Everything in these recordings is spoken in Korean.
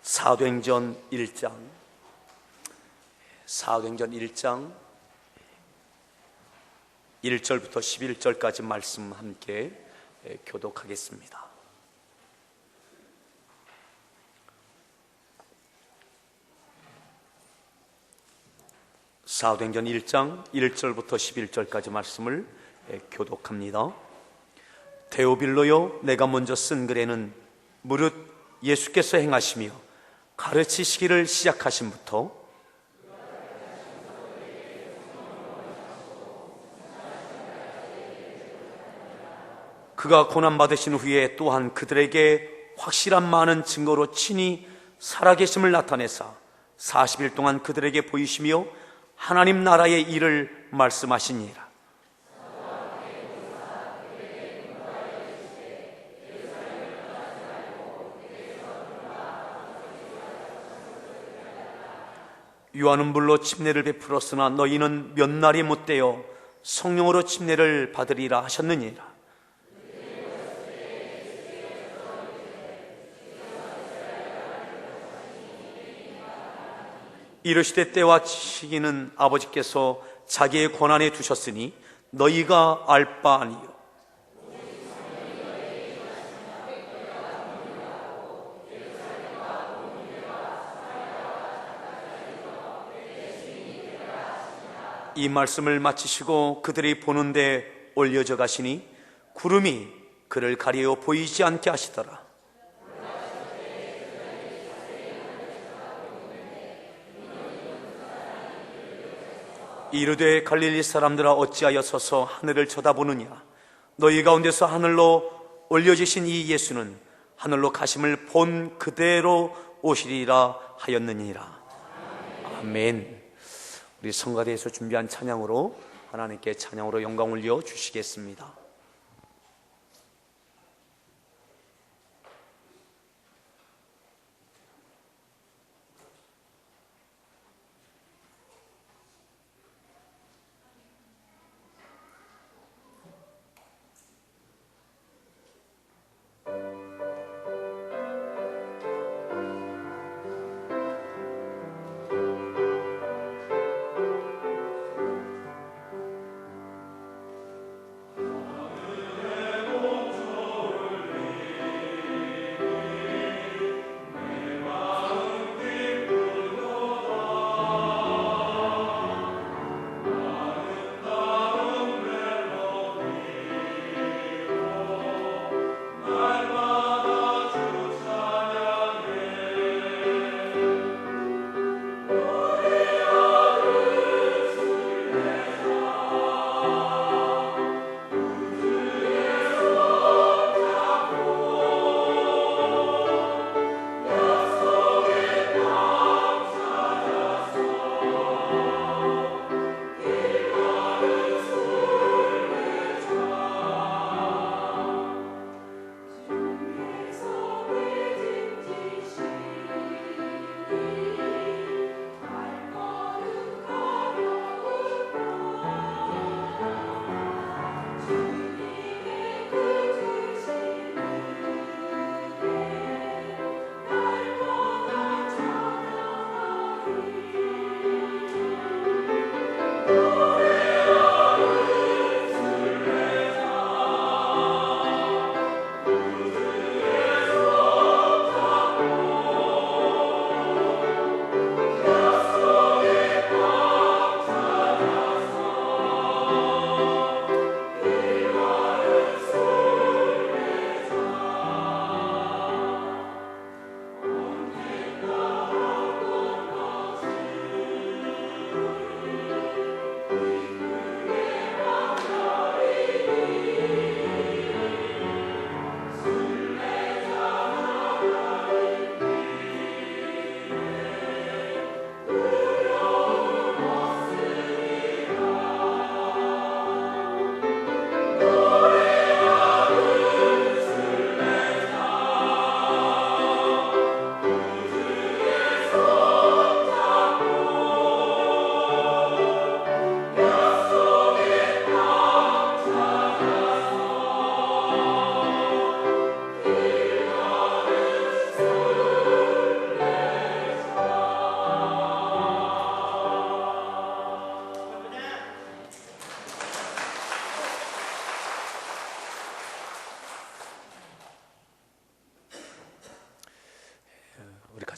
사도행전 1장 1절부터 11절까지 말씀 함께 교독하겠습니다. 사도행전 1장 1절부터 11절까지 말씀을 교독합니다. 데오빌로요, 내가 먼저 쓴 글에는 무릇 예수께서 행하시며 가르치시기를 시작하심부터 그가 고난받으신 후에 또한 그들에게 확실한 많은 증거로 친히 살아계심을 나타내사 40일 동안 그들에게 보이시며 하나님 나라의 일을 말씀하시니라. 요한은 물로 침례를 베풀었으나 너희는 몇 날이 못되어 성령으로 침례를 받으리라 하셨느니라. 이르시되 때와 시기는 아버지께서 자기의 권한에 두셨으니 너희가 알 바 아니요 이 말씀을 마치시고 그들이 보는데 올려져 가시니 구름이 그를 가리어 보이지 않게 하시더라. 이르되 갈릴리 사람들아 어찌하여 서서 하늘을 쳐다보느냐. 너희 가운데서 하늘로 올려지신 이 예수는 하늘로 가심을 본 그대로 오시리라 하였느니라. 아멘. 우리 성가대에서 준비한 찬양으로 하나님께 찬양으로 영광 올려 주시겠습니다.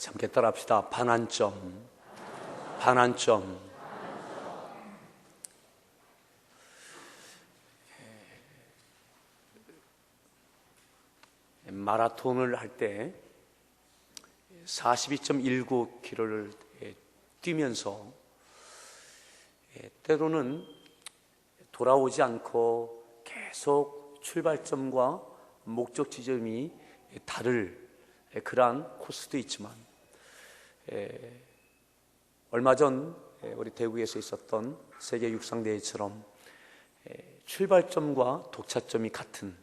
같이 함께 따라합시다. 반환점, 반환점. 마라톤을 할 때 42.19km를 뛰면서 때로는 돌아오지 않고 계속 출발점과 목적 지점이 다를 그러한 코스도 있지만, 얼마 전 우리 대구에서 있었던 세계 육상대회처럼 출발점과 도착점이 같은,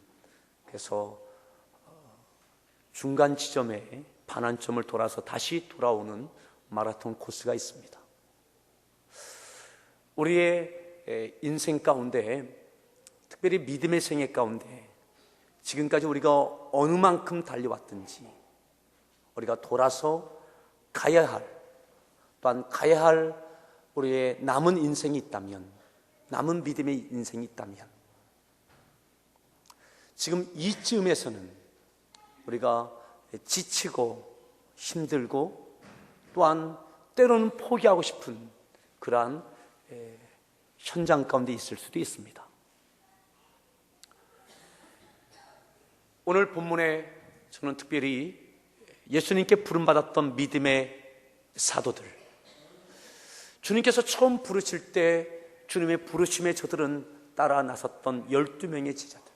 그래서 중간 지점에 반환점을 돌아서 다시 돌아오는 마라톤 코스가 있습니다. 우리의 인생 가운데, 특별히 믿음의 생애 가운데 지금까지 우리가 어느 만큼 달려왔든지 우리가 돌아서 가야 할, 또한 가야 할 우리의 남은 인생이 있다면, 남은 믿음의 인생이 있다면, 지금 이쯤에서는 우리가 지치고 힘들고 또한 때로는 포기하고 싶은 그러한 현장 가운데 있을 수도 있습니다. 오늘 본문에 저는 특별히 예수님께 부름받았던 믿음의 사도들, 주님께서 처음 부르실 때 주님의 부르심에 저들은 따라 나섰던 12명의 제자들,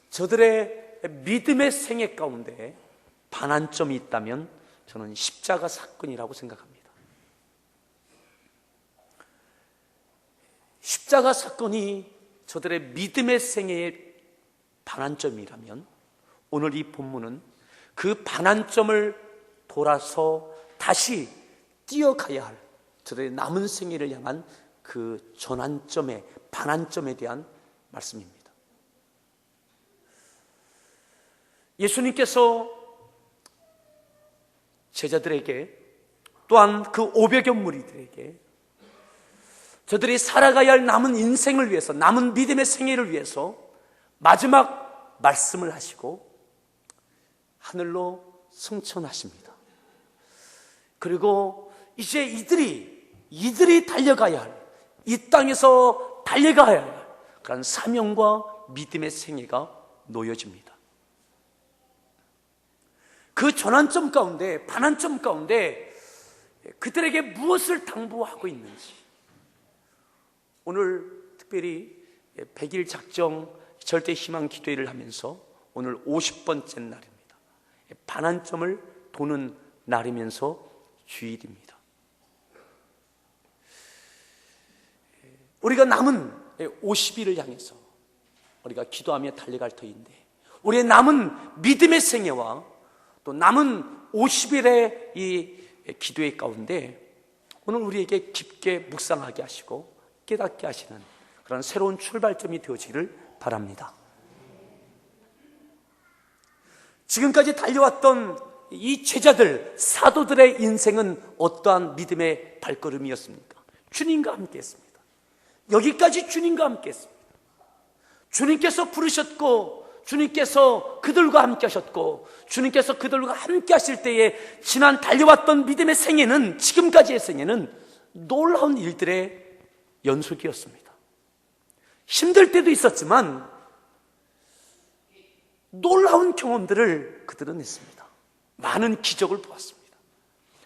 저들의 믿음의 생애 가운데 반환점이 있다면 저는 십자가 사건이라고 생각합니다. 십자가 사건이 저들의 믿음의 생애의 반환점이라면 오늘 이 본문은 그 반환점을 돌아서 다시 뛰어가야 할 저들의 남은 생애를 향한 그 전환점의 반환점에 대한 말씀입니다. 예수님께서 제자들에게 또한 그 500여 무리들에게 저들이 살아가야 할 남은 인생을 위해서, 남은 믿음의 생애를 위해서 마지막 말씀을 하시고 하늘로 승천하십니다. 그리고 이제 이들이 달려가야 할, 이 땅에서 달려가야 할 그런 사명과 믿음의 생애가 놓여집니다. 그 전환점 가운데, 반환점 가운데 그들에게 무엇을 당부하고 있는지, 오늘 특별히 100일 작정 절대 희망 기도회를 하면서 오늘 50번째 날입니다. 반환점을 도는 날이면서 주일입니다. 우리가 남은 50일을 향해서 우리가 기도하며 달려갈 터인데, 우리의 남은 믿음의 생애와 또 남은 50일의 이 기도의 가운데 오늘 우리에게 깊게 묵상하게 하시고 깨닫게 하시는 그런 새로운 출발점이 되어지기를 바랍니다. 지금까지 달려왔던 이 제자들, 사도들의 인생은 어떠한 믿음의 발걸음이었습니까? 주님과 함께 했습니다. 여기까지 주님과 함께 했습니다. 주님께서 부르셨고 주님께서 그들과 함께 하셨고 주님께서 그들과 함께 하실 때에 지난 달려왔던 믿음의 생애는, 지금까지의 생애는 놀라운 일들의 연속이었습니다. 힘들 때도 있었지만 놀라운 경험들을 그들은 했습니다. 많은 기적을 보았습니다.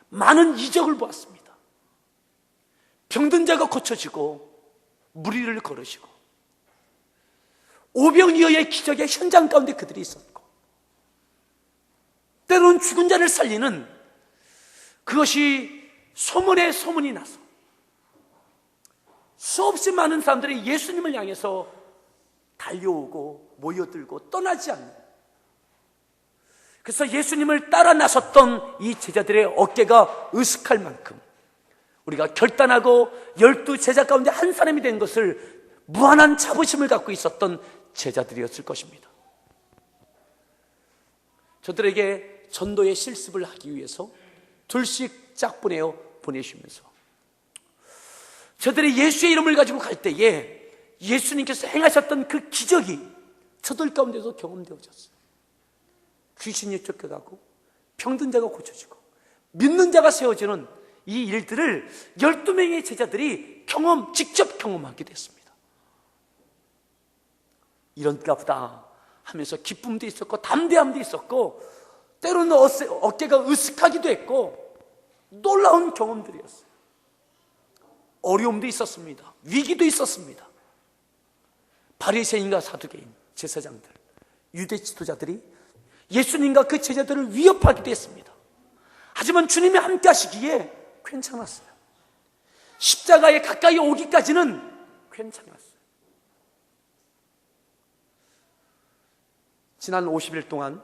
많은 이적을 보았습니다. 병든 자가 고쳐지고 무리를 걸으시고 오병이어의 기적의 현장 가운데 그들이 있었고, 때로는 죽은 자를 살리는 그것이 소문에 소문이 나서 수없이 많은 사람들이 예수님을 향해서 달려오고 모여들고 떠나지 않는, 그래서 예수님을 따라 나섰던 이 제자들의 어깨가 으슥할 만큼 우리가 결단하고 12제자 가운데 한 사람이 된 것을 무한한 자부심을 갖고 있었던 제자들이었을 것입니다. 저들에게 전도의 실습을 하기 위해서 둘씩 짝보내어 보내시면서 저들이 예수의 이름을 가지고 갈 때에 예수님께서 행하셨던 그 기적이 저들 가운데서 경험되어졌어요. 귀신이 쫓겨가고 병든 자가 고쳐지고 믿는 자가 세워지는 이 일들을 12명의 제자들이 직접 경험하게 됐습니다. 이런가 보다 하면서 기쁨도 있었고 담대함도 있었고 때로는 어깨가 으쓱하기도 했고 놀라운 경험들이었어요. 어려움도 있었습니다. 위기도 있었습니다. 바리새인과 사두개인, 제사장들, 유대 지도자들이 예수님과 그 제자들을 위협하기도 했습니다. 하지만 주님이 함께 하시기에 괜찮았어요. 십자가에 가까이 오기까지는 괜찮았어요. 지난 50일 동안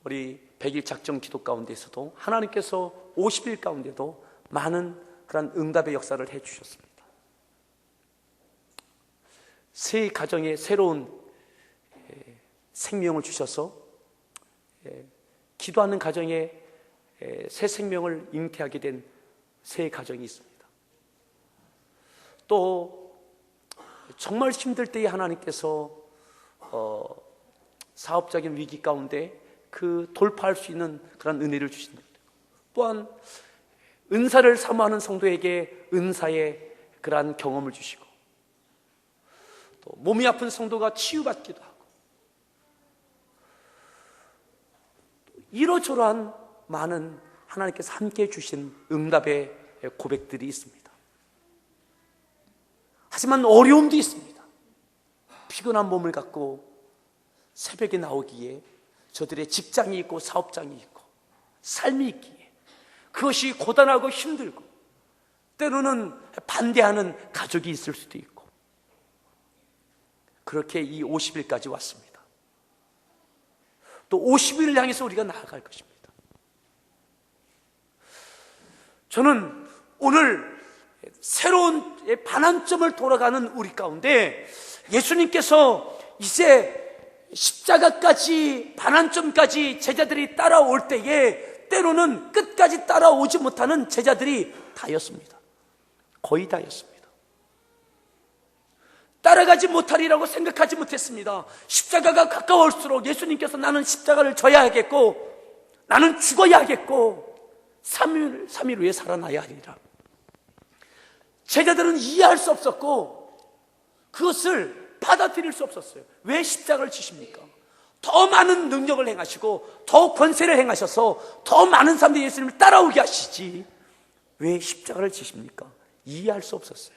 우리 100일 작정 기도 가운데서도 하나님께서 50일 가운데도 많은 그런 응답의 역사를 해주셨습니다. 새 가정에 새로운 생명을 주셔서 기도하는 가정에 새 생명을 잉태하게 된 새 가정이 있습니다. 또 정말 힘들 때에 하나님께서 사업적인 위기 가운데 그 돌파할 수 있는 그런 은혜를 주신다. 또한 은사를 사모하는 성도에게 은사의 그러한 경험을 주시고 또 몸이 아픈 성도가 치유받기도 하고 이러저러한 많은 하나님께서 함께 주신 응답의 고백들이 있습니다. 하지만 어려움도 있습니다. 피곤한 몸을 갖고 새벽에 나오기에 저들의 직장이 있고 사업장이 있고 삶이 있기에 그것이 고단하고 힘들고 때로는 반대하는 가족이 있을 수도 있고 그렇게 이 50일까지 왔습니다. 또 50일을 향해서 우리가 나아갈 것입니다. 저는 오늘 새로운 반환점을 돌아가는 우리 가운데 예수님께서 이제 십자가까지 반환점까지 제자들이 따라올 때에 때로는 끝까지 따라오지 못하는 제자들이 다였습니다. 거의 다였습니다. 따라가지 못하리라고 생각하지 못했습니다. 십자가가 가까울수록 예수님께서 나는 십자가를 져야 하겠고 나는 죽어야 하겠고 3일 후에 살아나야 하리라. 제자들은 이해할 수 없었고 그것을 받아들일 수 없었어요. 왜 십자가를 지십니까? 더 많은 능력을 행하시고 더 권세를 행하셔서 더 많은 사람들이 예수님을 따라오게 하시지 왜 십자가를 지십니까? 이해할 수 없었어요.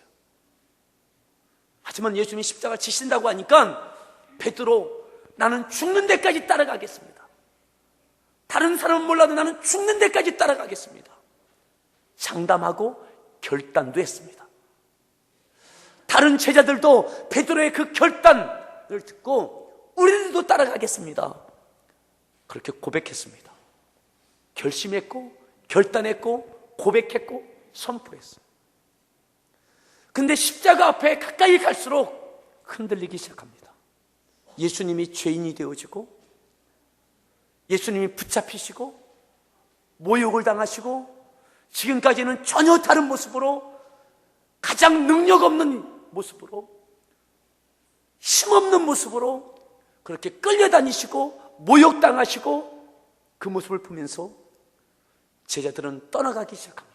하지만 예수님이 십자가를 지신다고 하니까 베드로 나는 죽는 데까지 따라가겠습니다. 다른 사람은 몰라도 나는 죽는 데까지 따라가겠습니다. 장담하고 결단도 했습니다. 다른 제자들도 베드로의 그 결단을 듣고 우리들도 따라가겠습니다. 그렇게 고백했습니다. 결심했고 결단했고 고백했고 선포했어요. 근데 십자가 앞에 가까이 갈수록 흔들리기 시작합니다. 예수님이 죄인이 되어지고 예수님이 붙잡히시고 모욕을 당하시고 지금까지는 전혀 다른 모습으로 가장 능력 없는 모습으로 힘없는 모습으로 그렇게 끌려다니시고 모욕당하시고 그 모습을 보면서 제자들은 떠나가기 시작합니다.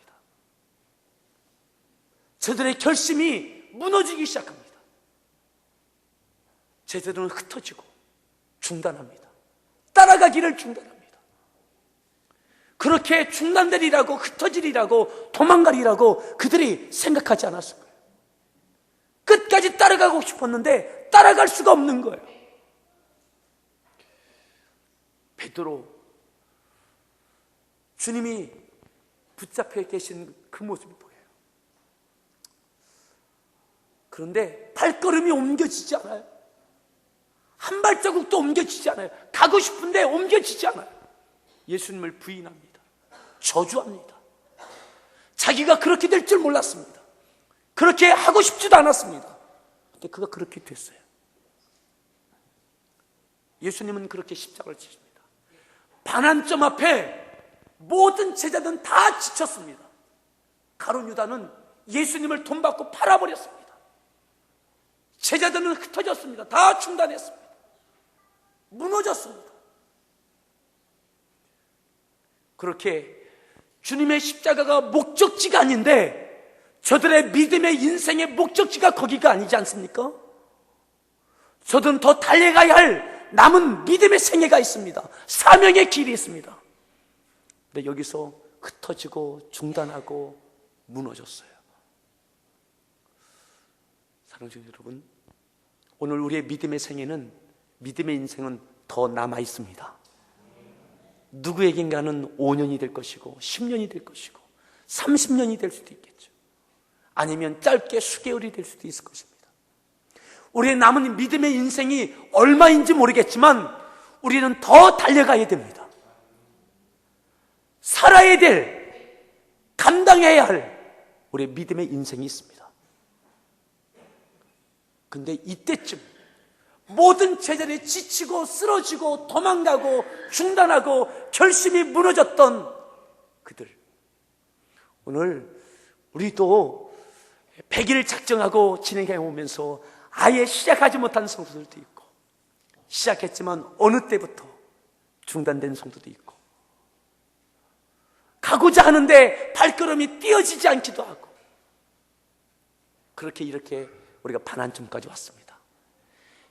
저들의 결심이 무너지기 시작합니다. 제자들은 흩어지고 중단합니다. 따라가기를 중단합니다. 그렇게 중단되리라고 흩어지리라고 도망가리라고 그들이 생각하지 않았을 거예요. 끝까지 따라가고 싶었는데 따라갈 수가 없는 거예요. 베드로 주님이 붙잡혀 계신 그 모습이 보여요. 그런데 발걸음이 옮겨지지 않아요. 한 발자국도 옮겨지지 않아요. 가고 싶은데 옮겨지지 않아요. 예수님을 부인합니다. 저주합니다. 자기가 그렇게 될 줄 몰랐습니다. 그렇게 하고 싶지도 않았습니다. 근데 그가 그렇게 됐어요. 예수님은 그렇게 십자가를 지십니다. 반환점 앞에 모든 제자들은 다 지쳤습니다. 가룟 유다는 예수님을 돈 받고 팔아버렸습니다. 제자들은 흩어졌습니다. 다 중단했습니다. 무너졌습니다. 그렇게 주님의 십자가가 목적지가 아닌데 저들의 믿음의 인생의 목적지가 거기가 아니지 않습니까? 저들은 더 달려가야 할 남은 믿음의 생애가 있습니다. 사명의 길이 있습니다. 근데 여기서 흩어지고 중단하고 무너졌어요. 사랑하는 여러분, 오늘 우리의 믿음의 생애는, 믿음의 인생은 더 남아 있습니다. 누구에겐가는 5년이 될 것이고 10년이 될 것이고 30년이 될 수도 있겠죠. 아니면 짧게 수개월이 될 수도 있을 것입니다. 우리의 남은 믿음의 인생이 얼마인지 모르겠지만 우리는 더 달려가야 됩니다. 살아야 될, 감당해야 할 우리의 믿음의 인생이 있습니다. 근데 이때쯤 모든 제자들이 지치고 쓰러지고 도망가고 중단하고 결심이 무너졌던 그들, 오늘 우리도 100일 작정하고 진행해 오면서 아예 시작하지 못한 성도들도 있고, 시작했지만 어느 때부터 중단된 성도도 있고, 가고자 하는데 발걸음이 띄어지지 않기도 하고, 그렇게 이렇게 우리가 반환점까지 왔습니다.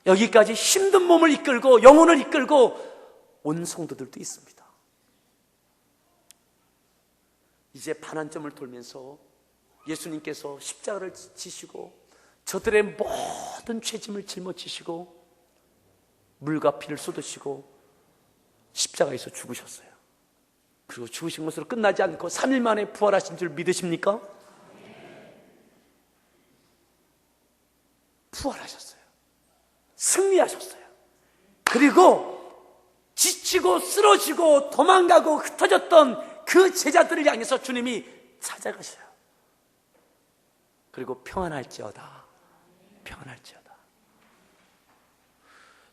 여기까지 힘든 몸을 이끌고 영혼을 이끌고 온 성도들도 있습니다. 이제 반환점을 돌면서 예수님께서 십자가를 지시고 저들의 모든 죄짐을 짊어지시고 물과 피를 쏟으시고 십자가에서 죽으셨어요. 그리고 죽으신 것으로 끝나지 않고 3일 만에 부활하신 줄 믿으십니까? 부활하셨어요. 승리하셨어요. 그리고 지치고 쓰러지고 도망가고 흩어졌던 그 제자들을 향해서 주님이 찾아가셔요. 그리고 평안할지어다, 평안할지어다.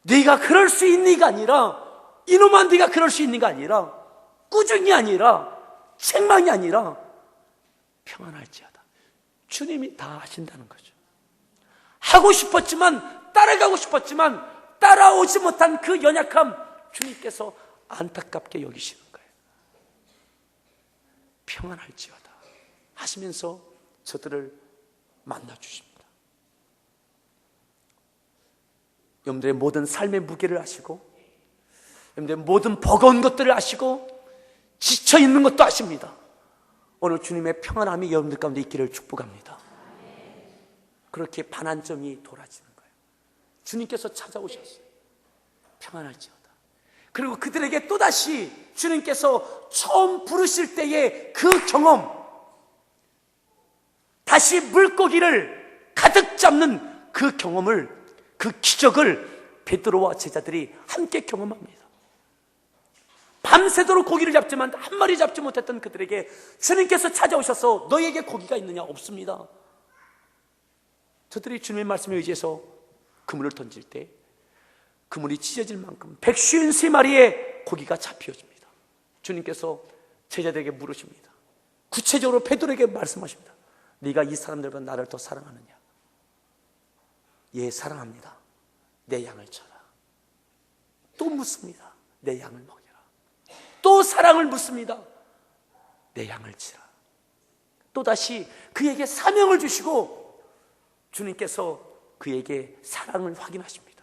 네가 그럴 수 있니가 아니라, 이놈아 네가 그럴 수 있니가 아니라, 꾸중이 아니라, 책망이 아니라 평안할지어다. 주님이 다 하신다는 거죠. 하고 싶었지만, 따라가고 싶었지만 따라오지 못한 그 연약함, 주님께서 안타깝게 여기시는 거예요. 평안할지어다 하시면서 저들을 만나주십니다. 여러분들의 모든 삶의 무게를 아시고, 여러분들의 모든 버거운 것들을 아시고, 지쳐있는 것도 아십니다. 오늘 주님의 평안함이 여러분들 가운데 있기를 축복합니다. 그렇게 반환점이 돌아지는 거예요. 주님께서 찾아오셨어요. 평안할지어다. 그리고 그들에게 또다시 주님께서 처음 부르실 때의 그 경험, 다시 물고기를 가득 잡는 그 경험을, 그 기적을 베드로와 제자들이 함께 경험합니다. 밤새도록 고기를 잡지만 한 마리 잡지 못했던 그들에게 주님께서 찾아오셔서 너희에게 고기가 있느냐? 없습니다. 저들이 주님의 말씀에 의지해서 그물을 던질 때 그물이 찢어질 만큼 153마리의 고기가 잡혀집니다. 주님께서 제자들에게 물으십니다. 구체적으로 베드로에게 말씀하십니다. 네가 이 사람들보다 나를 더 사랑하느냐? 예, 사랑합니다. 내 양을 쳐라. 또 묻습니다. 내 양을 먹여라. 또 사랑을 묻습니다. 내 양을 치라. 또다시 그에게 사명을 주시고 주님께서 그에게 사랑을 확인하십니다.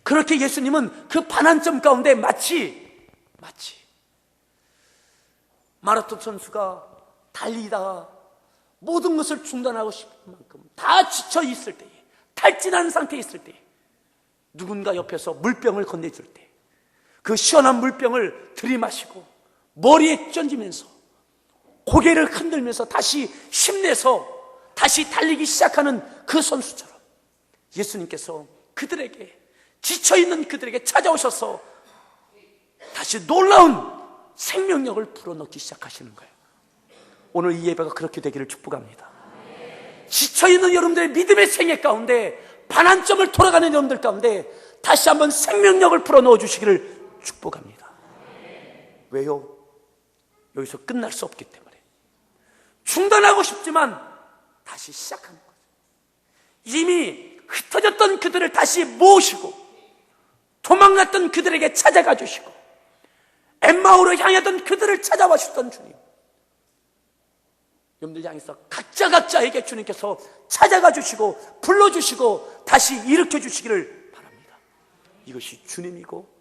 그렇게 예수님은 그 반환점 가운데 마치 마라톤 선수가 달리다가 모든 것을 중단하고 싶은 만큼 다 지쳐 있을 때에, 탈진한 상태에 있을 때, 누군가 옆에서 물병을 건네줄 때 그 시원한 물병을 들이마시고 머리에 던지면서 고개를 흔들면서 다시 힘내서 다시 달리기 시작하는 그 선수처럼 예수님께서 그들에게, 지쳐있는 그들에게 찾아오셔서 다시 놀라운 생명력을 불어넣기 시작하시는 거예요. 오늘 이 예배가 그렇게 되기를 축복합니다. 지쳐있는 여러분들의 믿음의 생애 가운데, 반환점을 돌아가는 여러분들 가운데 다시 한번 생명력을 불어넣어 주시기를 축복합니다. 왜요? 여기서 끝날 수 없기 때문에. 중단하고 싶지만 다시 시작하는 거죠. 이미 흩어졌던 그들을 다시 모으시고 도망갔던 그들에게 찾아가 주시고 엠마오로 향하던 그들을 찾아와 주던 주님, 여러분들 향해서 각자에게 주님께서 찾아가 주시고 불러주시고 다시 일으켜 주시기를 바랍니다. 이것이 주님이고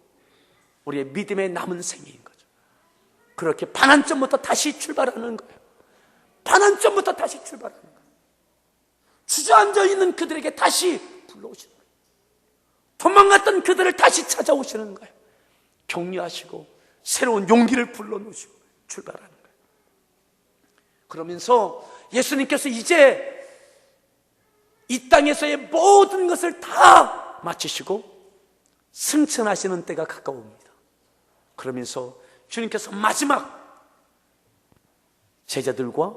우리의 믿음의 남은 생애인 거죠. 그렇게 반환점부터 다시 출발하는 거예요. 반환점부터 다시 출발하는 거예요. 주저앉아 있는 그들에게 다시 불러오시는 거예요. 도망갔던 그들을 다시 찾아오시는 거예요. 격려하시고 새로운 용기를 불러놓으시고 출발하는 거예요. 그러면서 예수님께서 이제 이 땅에서의 모든 것을 다 마치시고 승천하시는 때가 가까웁니다. 그러면서 주님께서 마지막 제자들과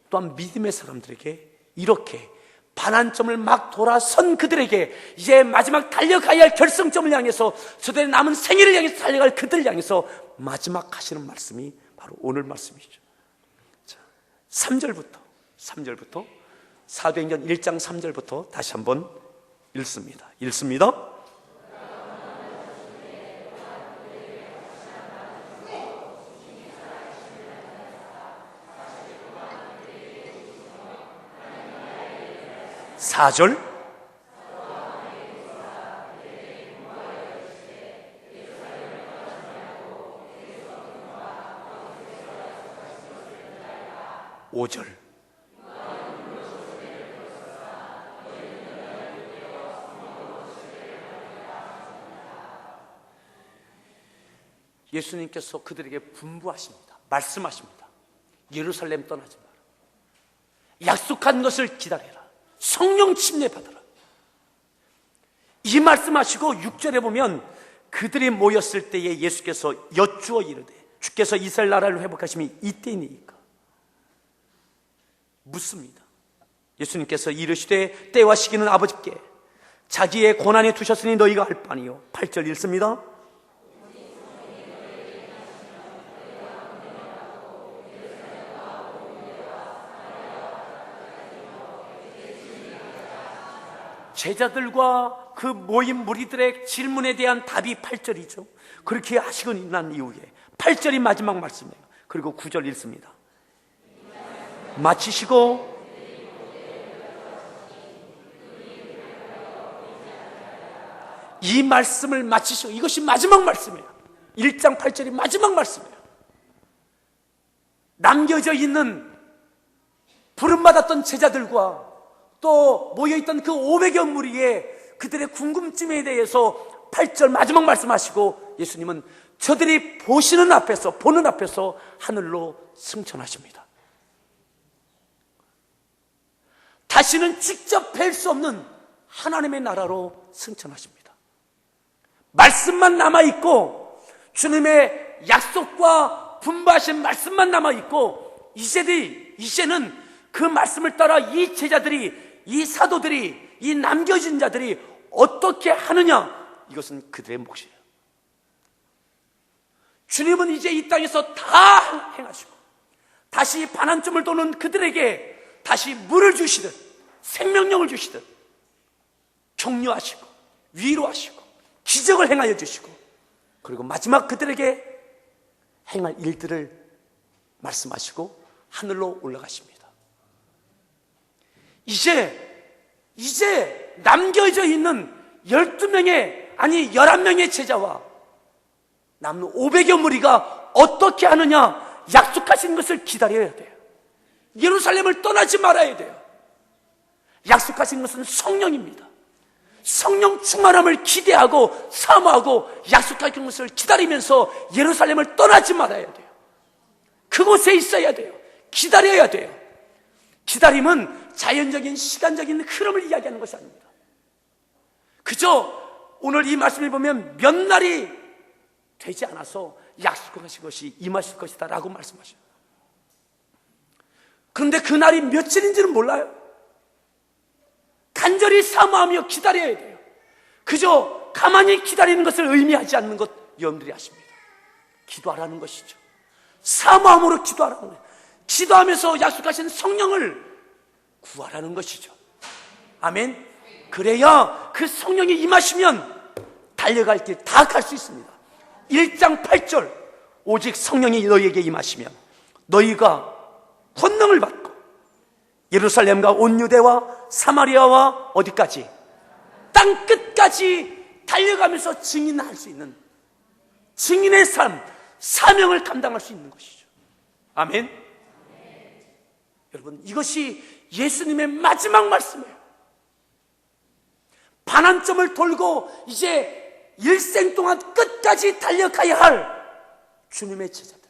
또한 믿음의 사람들에게 이렇게 반환점을 막 돌아선 그들에게 이제 마지막 달려가야 할 결승점을 향해서 저들의 남은 생애를 향해서 달려갈 그들을 향해서 마지막 하시는 말씀이 바로 오늘 말씀이죠. 자, 3절부터 사도행전 1장 3절부터 다시 한번 읽습니다. 4절, 5절. 예수님께서 그들에게 분부하십니다. 말씀하십니다. 예루살렘 떠나지 마라. 약속한 것을 기다려라. 성령 침례 받아라. 이 말씀하시고 6절에 보면 그들이 모였을 때에 예수께서 여쭈어 이르되 주께서 이스라엘 나라를 회복하심이 이때이니까 묻습니다. 예수님께서 이르시되 때와 시기는 아버지께 자기의 고난에 두셨으니 너희가 할 바니요. 8절 읽습니다. 제자들과 그 모인 무리들의 질문에 대한 답이 8절이죠. 그렇게 하시고 난 이후에 8절이 마지막 말씀이에요. 그리고 9절 읽습니다. 마치시고 이 말씀을 마치시고, 이것이 마지막 말씀이에요. 1장 8절이 마지막 말씀이에요. 남겨져 있는 부름받았던 제자들과 또 모여있던 그 500여 무리의 그들의 궁금증에 대해서 8절 마지막 말씀하시고 예수님은 저들이 보는 앞에서 하늘로 승천하십니다. 다시는 직접 뵐 수 없는 하나님의 나라로 승천하십니다. 말씀만 남아있고 주님의 약속과 분부하신 말씀만 남아있고 이제는 그 말씀을 따라 이 제자들이, 이 사도들이, 이 남겨진 자들이 어떻게 하느냐, 이것은 그들의 몫이에요. 주님은 이제 이 땅에서 다 행하시고 다시 반환점을 도는 그들에게 다시 물을 주시듯 생명력을 주시듯 격려하시고 위로하시고 기적을 행하여 주시고 그리고 마지막 그들에게 행할 일들을 말씀하시고 하늘로 올라가십니다. 이제 남겨져 있는 12명의 아니 11명의 제자와 남는 500여 무리가 어떻게 하느냐, 약속하신 것을 기다려야 돼요. 예루살렘을 떠나지 말아야 돼요. 약속하신 것은 성령입니다. 성령 충만함을 기대하고 사모하고 약속하신 것을 기다리면서 예루살렘을 떠나지 말아야 돼요. 그곳에 있어야 돼요. 기다려야 돼요. 기다림은 자연적인 시간적인 흐름을 이야기하는 것이 아닙니다. 그저 오늘 이 말씀을 보면 몇 날이 되지 않아서 약속하신 것이 임하실 것이다 라고 말씀하셔요. 그런데 그 날이 며칠인지는 몰라요. 간절히 사모하며 기다려야 돼요. 그저 가만히 기다리는 것을 의미하지 않는 것 여러분들이 아십니다. 기도하라는 것이죠. 사모함으로 기도하라는 거예요. 기도하면서 약속하신 성령을 구하라는 것이죠. 아멘. 그래야 그 성령이 임하시면 달려갈 길 다 갈 수 있습니다. 1장 8절 오직 성령이 너희에게 임하시면 너희가 권능을 받고 예루살렘과 온 유대와 사마리아와 어디까지? 땅 끝까지 달려가면서 증인할 수 있는 증인의 삶, 사명을 감당할 수 있는 것이죠. 아멘. 여러분, 이것이 예수님의 마지막 말씀이에요. 반환점을 돌고 이제 일생 동안 끝까지 달려가야 할 주님의 제자들,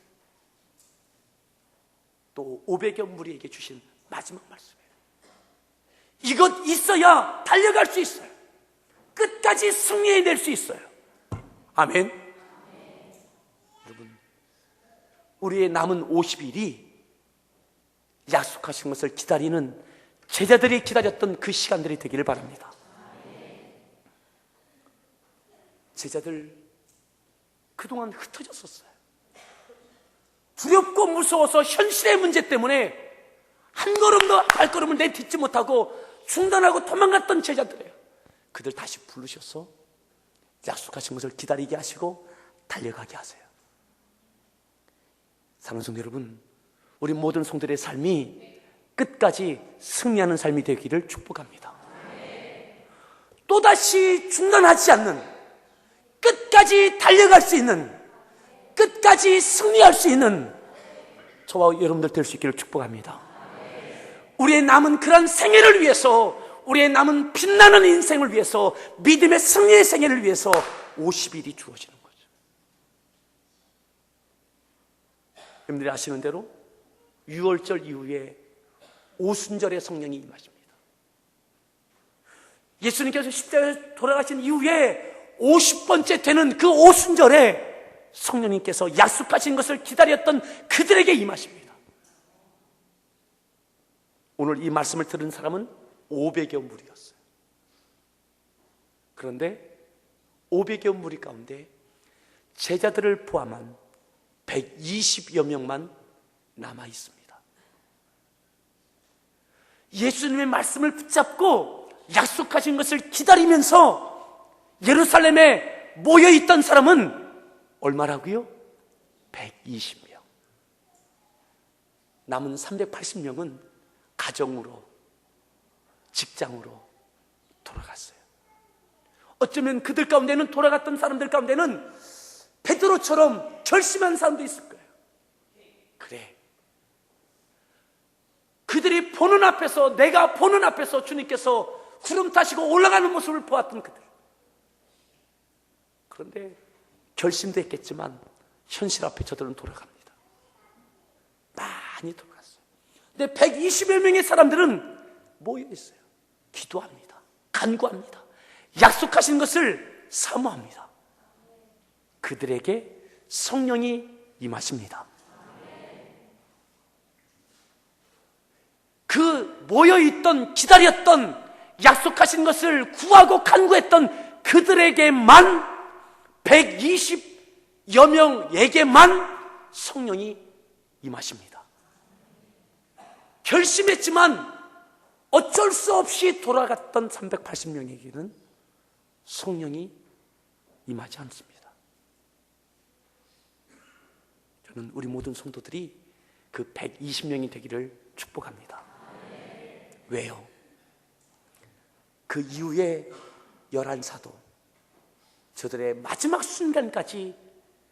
또 500여 무리에게 주신 마지막 말씀이에요. 이것 있어야 달려갈 수 있어요. 끝까지 승리해낼 수 있어요. 아멘. 여러분, 우리의 남은 50일이 약속하신 것을 기다리는 제자들이 기다렸던 그 시간들이 되기를 바랍니다. 제자들 그동안 흩어졌었어요. 두렵고 무서워서 현실의 문제 때문에 한 걸음도 발걸음을 내딛지 못하고 중단하고 도망갔던 제자들이에요. 그들 다시 부르셔서 약속하신 것을 기다리게 하시고 달려가게 하세요. 사랑하는 성도 여러분, 우리 모든 성도들의 삶이 끝까지 승리하는 삶이 되기를 축복합니다. 또다시 중단하지 않는, 끝까지 달려갈 수 있는, 끝까지 승리할 수 있는 저와 여러분들 될 수 있기를 축복합니다. 우리의 남은 그런 생애를 위해서, 우리의 남은 빛나는 인생을 위해서, 믿음의 승리의 생애를 위해서 50일이 주어지는 거죠. 여러분들이 아시는 대로 6월절 이후에 오순절의 성령이 임하십니다. 예수님께서 십자가에 돌아가신 이후에 50번째 되는 그 오순절에 성령님께서 약속하신 것을 기다렸던 그들에게 임하십니다. 오늘 이 말씀을 들은 사람은 500여 무리였어요. 그런데 500여 무리 가운데 제자들을 포함한 120여 명만 남아 있습니다. 예수님의 말씀을 붙잡고 약속하신 것을 기다리면서 예루살렘에 모여있던 사람은 얼마라고요? 120명. 남은 380명은 가정으로, 직장으로 돌아갔어요. 어쩌면 그들 가운데는, 돌아갔던 사람들 가운데는 베드로처럼 결심한 사람도 있을 거예요. 그래, 그들이 보는 앞에서, 내가 보는 앞에서 주님께서 구름 타시고 올라가는 모습을 보았던 그들. 그런데 결심도 했겠지만 현실 앞에 저들은 돌아갑니다. 많이 돌아갔어요. 근데 120여 명의 사람들은 모여 있어요. 기도합니다. 간구합니다. 약속하신 것을 사모합니다. 그들에게 성령이 임하십니다. 그 모여있던, 기다렸던, 약속하신 것을 구하고 간구했던 그들에게만, 120여 명에게만 성령이 임하십니다. 결심했지만 어쩔 수 없이 돌아갔던 380명에게는 성령이 임하지 않습니다. 저는 우리 모든 성도들이 그 120명이 되기를 축복합니다. 왜요? 그 이후에 11사도, 저들의 마지막 순간까지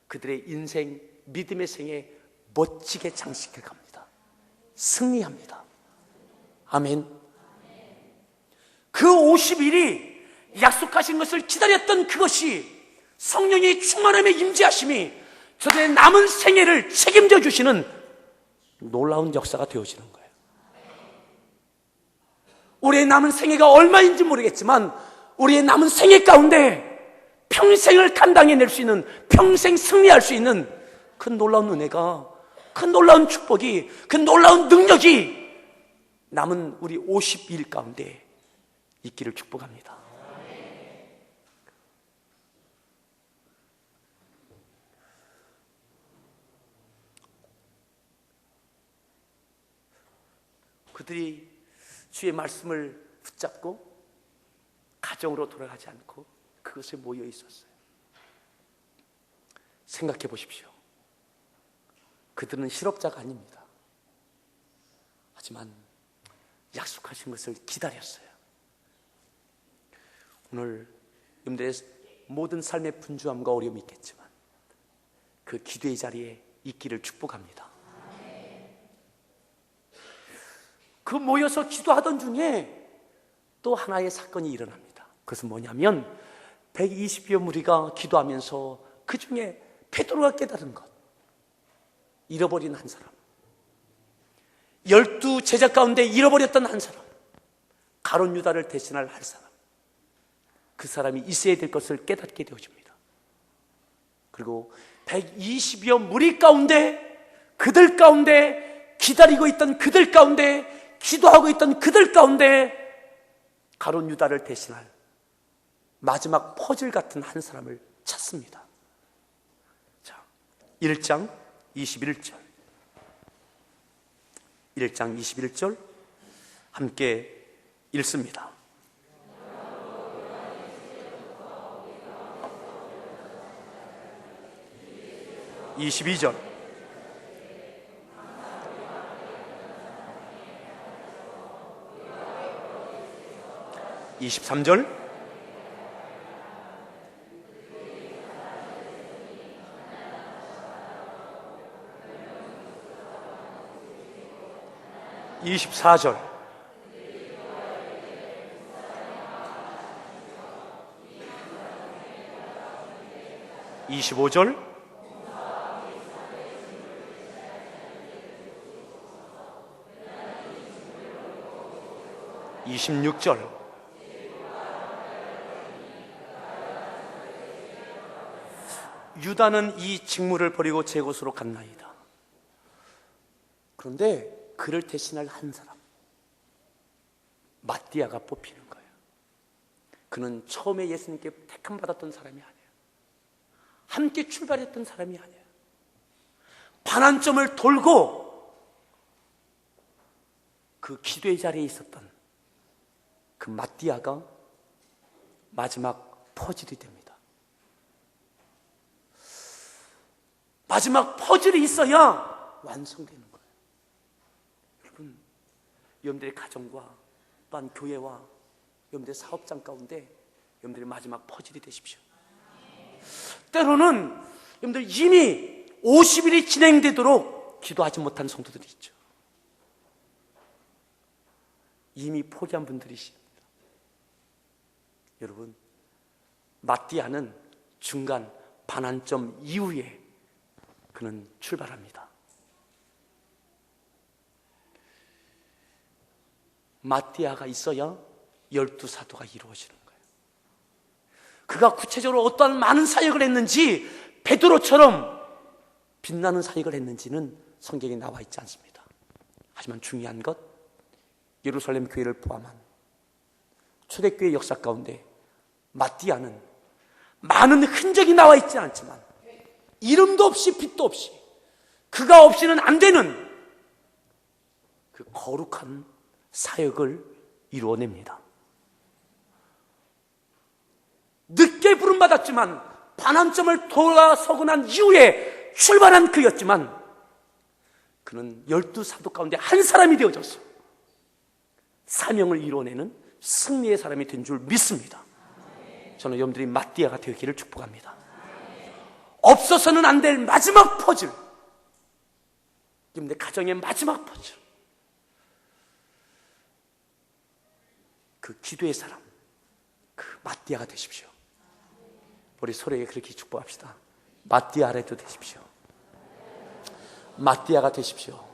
그들의 인생, 믿음의 생에 멋지게 장식해 갑니다. 승리합니다. 아멘. 그 50일이 약속하신 것을 기다렸던 그것이, 성령의 충만함의 임재하심이 저들의 남은 생애를 책임져 주시는 놀라운 역사가 되어지는 거예요. 우리의 남은 생애가 얼마인지 모르겠지만 우리의 남은 생애 가운데 평생을 감당해낼 수 있는, 평생 승리할 수 있는 그 놀라운 은혜가, 그 놀라운 축복이, 그 놀라운 능력이 남은 우리 50일 가운데 있기를 축복합니다. 그들이 주의 말씀을 붙잡고 가정으로 돌아가지 않고 그것에 모여 있었어요. 생각해 보십시오. 그들은 실업자가 아닙니다. 하지만 약속하신 것을 기다렸어요. 오늘 여러분들의 모든 삶의 분주함과 어려움이 있겠지만 그 기도의 자리에 있기를 축복합니다. 그 모여서 기도하던 중에 또 하나의 사건이 일어납니다. 그것은 뭐냐면 120여 무리가 기도하면서 그 중에 베드로가 깨달은 것, 잃어버린 한 사람, 12 제자 가운데 잃어버렸던 한 사람, 가룟 유다를 대신할 한 사람, 그 사람이 있어야 될 것을 깨닫게 되어집니다. 그리고 120여 무리 가운데, 그들 가운데, 기다리고 있던 그들 가운데, 기도하고 있던 그들 가운데 가룟 유다를 대신할 마지막 퍼즐 같은 한 사람을 찾습니다. 자, 1장 21절 1장 21절 함께 읽습니다. 22절 23절 24절 25절 26절 유다는 이 직무를 버리고 제 곳으로 갔나이다. 그런데 그를 대신할 한 사람, 마띠아가 뽑히는 거예요. 그는 처음에 예수님께 택함 받았던 사람이 아니에요. 함께 출발했던 사람이 아니에요. 반환점을 돌고 그 기도의 자리에 있었던 그 마띠아가 마지막 퍼즐이 됩니다. 마지막 퍼즐이 있어야 완성되는 거예요. 여러분, 여러분들의 가정과 또한 교회와 여러분들의 사업장 가운데 여러분들의 마지막 퍼즐이 되십시오. 때로는 여러분들 이미 50일이 진행되도록 기도하지 못한 성도들이 있죠. 이미 포기한 분들이 있습니다. 여러분, 마띠아는 중간 반환점 이후에 그는 출발합니다. 마띠아가 있어야 12사도가 이루어지는 거예요. 그가 구체적으로 어떠한 많은 사역을 했는지, 베드로처럼 빛나는 사역을 했는지는 성경에 나와 있지 않습니다. 하지만 중요한 것, 예루살렘 교회를 포함한 초대교회 역사 가운데 마띠아는 많은 흔적이 나와 있지 않지만 이름도 없이 빛도 없이 그가 없이는 안 되는 그 거룩한 사역을 이루어냅니다. 늦게 부름받았지만 반환점을 돌아서고 난 이후에 출발한 그였지만 그는 12사도 가운데 한 사람이 되어졌어. 사명을 이루어내는 승리의 사람이 된 줄 믿습니다. 저는 여러분들이 마띠아가 되기를 축복합니다. 없어서는 안 될 마지막 퍼즐, 여러분들 가정의 마지막 퍼즐, 그 기도의 사람, 그 마띠아가 되십시오. 우리 서로에게 그렇게 축복합시다. 마띠아라도 되십시오. 마띠아가 되십시오.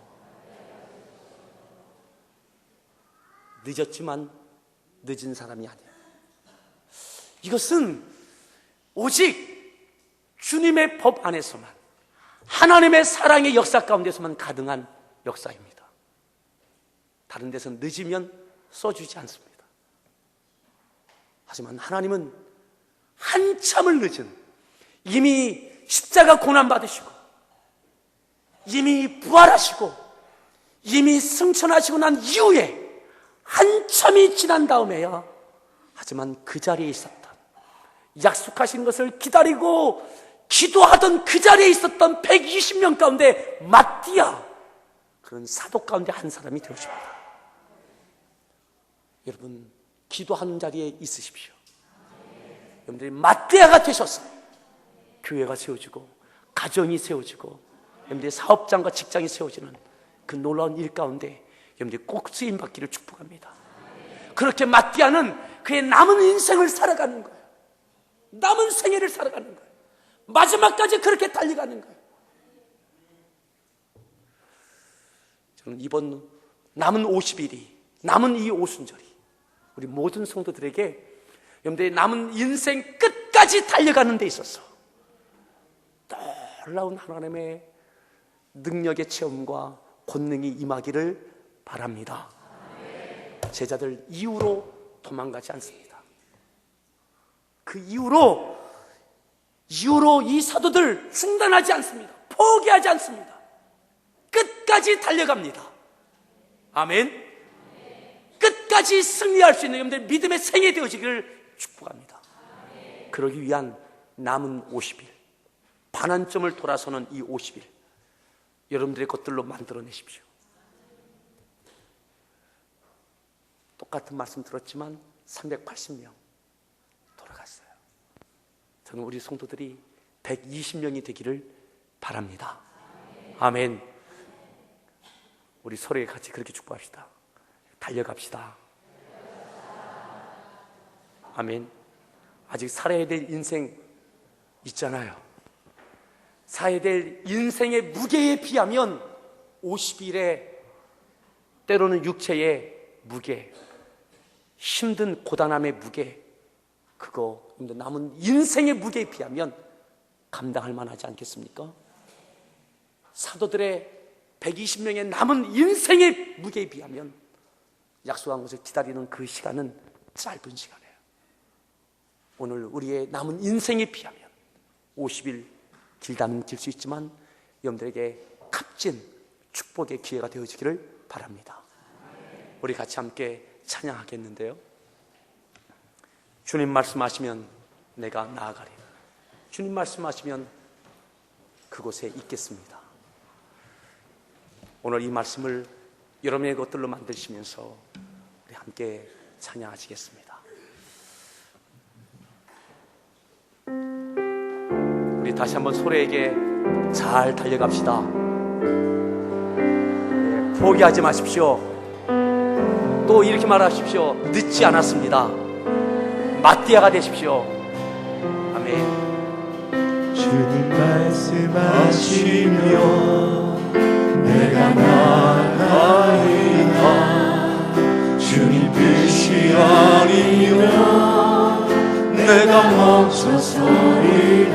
늦었지만 늦은 사람이 아니에요. 이것은 오직 주님의 법 안에서만, 하나님의 사랑의 역사 가운데서만 가능한 역사입니다. 다른 데서는 늦으면 써주지 않습니다. 하지만 하나님은 한참을 늦은, 이미 십자가 고난받으시고 이미 부활하시고 이미 승천하시고 난 이후에 한참이 지난 다음에야, 하지만 그 자리에 있었던, 약속하신 것을 기다리고 기도하던 그 자리에 있었던 120명 가운데 마띠아, 그런 사도 가운데 한 사람이 되어줍니다. 여러분, 기도하는 자리에 있으십시오. 여러분들이 마띠아가 되셔서 교회가 세워지고 가정이 세워지고 여러분들의 사업장과 직장이 세워지는 그 놀라운 일 가운데 여러분들이 꼭 쓰임받기를 축복합니다. 그렇게 마띠아는 그의 남은 인생을 살아가는 거예요. 남은 생애를 살아가는 거예요. 마지막까지 그렇게 달려가는 거예요. 저는 이번 남은 50일이, 남은 이 오순절이 우리 모든 성도들에게 여러분들의 남은 인생 끝까지 달려가는 데 있어서 놀라운 하나님의 능력의 체험과 권능이 임하기를 바랍니다. 제자들 이후로 도망가지 않습니다. 그 이후로 이 사도들 중단하지 않습니다. 포기하지 않습니다. 끝까지 달려갑니다. 아멘. 끝까지 승리할 수 있는 여러분들 믿음의 생애 되어지기를 축복합니다. 그러기 위한 남은 50일, 반환점을 돌아서는 이 50일 여러분들의 것들로 만들어내십시오. 똑같은 말씀 들었지만 380명 돌아갔어요. 저는 우리 성도들이 120명이 되기를 바랍니다. 아멘. 우리 서로에 같이 그렇게 축복합시다. 달려갑시다. 아멘. 아직 살아야 될 인생 있잖아요. 살아야 될 인생의 무게에 비하면 50일의 때로는 육체의 무게, 힘든 고단함의 무게, 그거 남은 인생의 무게에 비하면 감당할 만하지 않겠습니까? 사도들의 120명의 남은 인생의 무게에 비하면 약속한 것을 기다리는 그 시간은 짧은 시간이에요. 오늘 우리의 남은 인생에 비하면 50일 길다면 길 수 있지만 여러분들에게 값진 축복의 기회가 되어지기를 바랍니다. 우리 같이 함께 찬양하겠는데요. 주님 말씀하시면 내가 나아가리라. 주님 말씀하시면 그곳에 있겠습니다. 오늘 이 말씀을 여러분의 것들로 만드시면서 우리 함께 찬양하시겠습니다. 우리 다시 한번 소래에게 잘 달려갑시다. 포기하지 마십시오. 또 이렇게 말하십시오. 늦지 않았습니다. 마띠아가 되십시오. 아멘. 주님 말씀하시며 내가 나아가리라. 주님 뜻이 아니면 내가 멈춰서리라.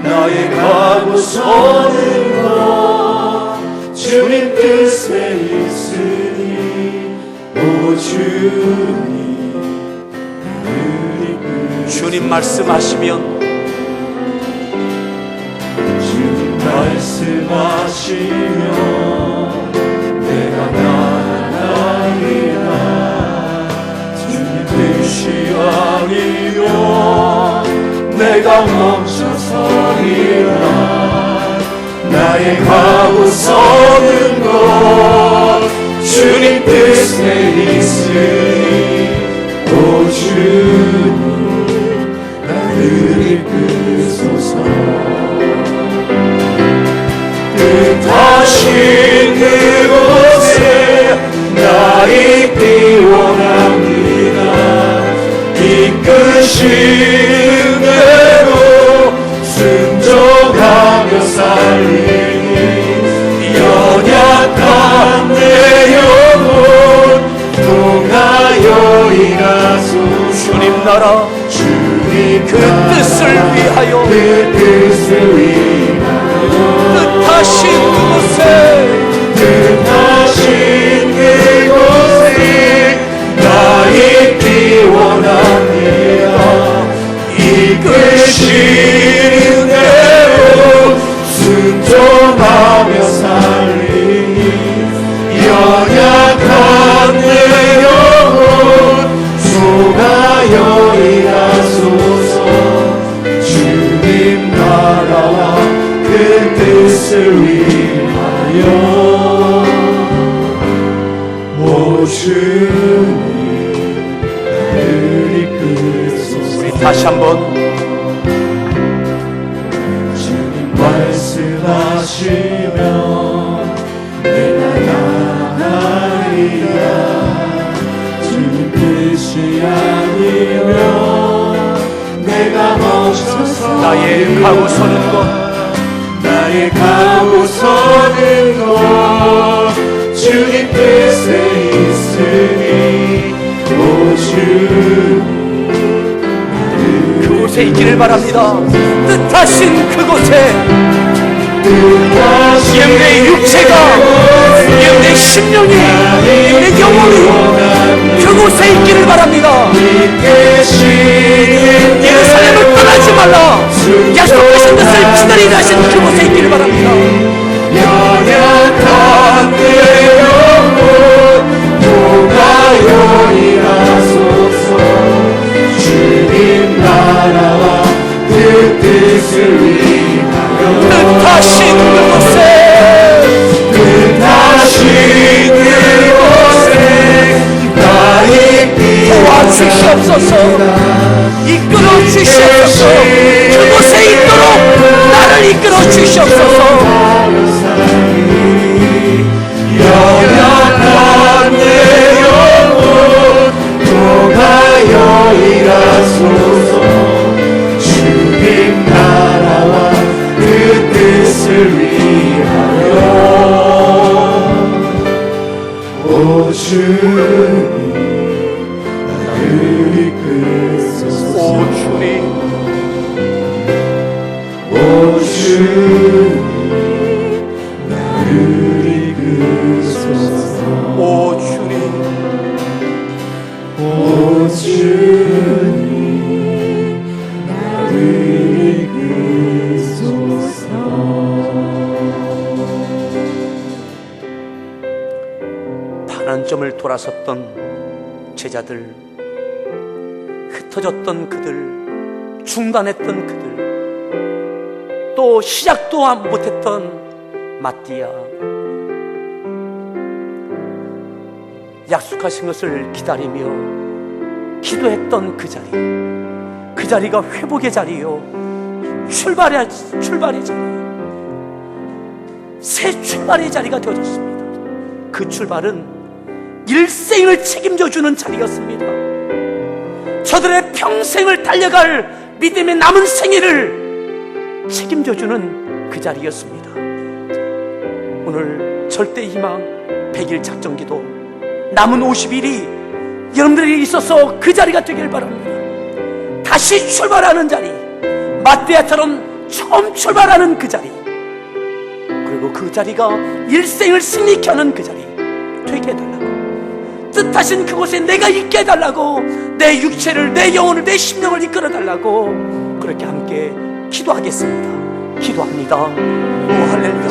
나의 가고 서는 곳 주님 뜻에 있으니 오 주님 나를 주님 말씀하시면 주님 말씀하시면 내가 나아가리라. 주님 뜻이 아니면 내가 멈춰서리라. 나의 가고 서는 곳 주님 뜻에 있으니 오 주님 나를 이끄소서. 뜻하신 그곳에 나 있기 원합니다. 이끄시는 대로 순종하며 살리니 연약한 내 영혼 통하여 일하소서. 주님 나라 주님 그 뜻을 위하여 그 뜻을 위하여 뜻하신 그곳에 나 있기 원합니다. 이끄시는 대로 순종하며 살리니 연약한 내 영혼 속하여 일하소서. 주님 그 뜻을 위하여 오 주님 나를 이끄소서. 우리 다시 한번 주님 말씀하시면 내가 나가리라. 주님 뜻이 아니면 내가 멈춰서 나의 가고 서는 것, 나의 가고 서는 곳 주님 뜻에 있으니 오 주님 그곳에 있기를 바랍니다. 뜻하신 그곳에 내 육체가, 내 심령이, 내 영혼이 그곳에 있기를 바랍니다. 예루살렘을 떠나지 말라. 약속하신 것을 기다리라 하신 그곳에 있기를 바랍니다. 연약한 내 영혼 통하여 일하소서. 주님 나라와 그 뜻을 위하여 뜻하신 그곳에 나 있기 도와주시옵소서. 이끌어 주시옵소서. 그곳에 있도록 나를 이끌어 주시옵소서. 연약한 내 영혼 통하여 일하소서. 주님 나라와 그 뜻을 위하여 오 주님 나를 이끄소서. 오 주님, 오 주님 나를 이끄소서. 오 주님, 오 주님 나를 이끄소서. 반환점을 돌아섰던 제자들, 흩어졌던 그들, 중단했던 그들, 또 시작도 못했던 마띠아, 약속하신 것을 기다리며 기도했던 그 자리, 그 자리가 회복의 자리요, 출발의 자리, 새 출발의 자리가 되어졌습니다. 그 출발은 일생을 책임져주는 자리였습니다. 저들의 평생을 달려갈 믿음의 남은 생애를 책임져주는 그 자리였습니다. 오늘 절대희망 100일 작정기도 남은 50일이 여러분들에게 있어서 그 자리가 되길 바랍니다. 다시 출발하는 자리, 마띠아처럼 처음 출발하는 그 자리, 그리고 그 자리가 일생을 승리케 하는 그 자리 되게 해달라고, 뜻하신 그곳에 내가 있게 해달라고, 내 육체를, 내 영혼을, 내 심령을 이끌어 달라고 그렇게 함께 기도하겠습니다. 기도합니다. 오 할렐루야.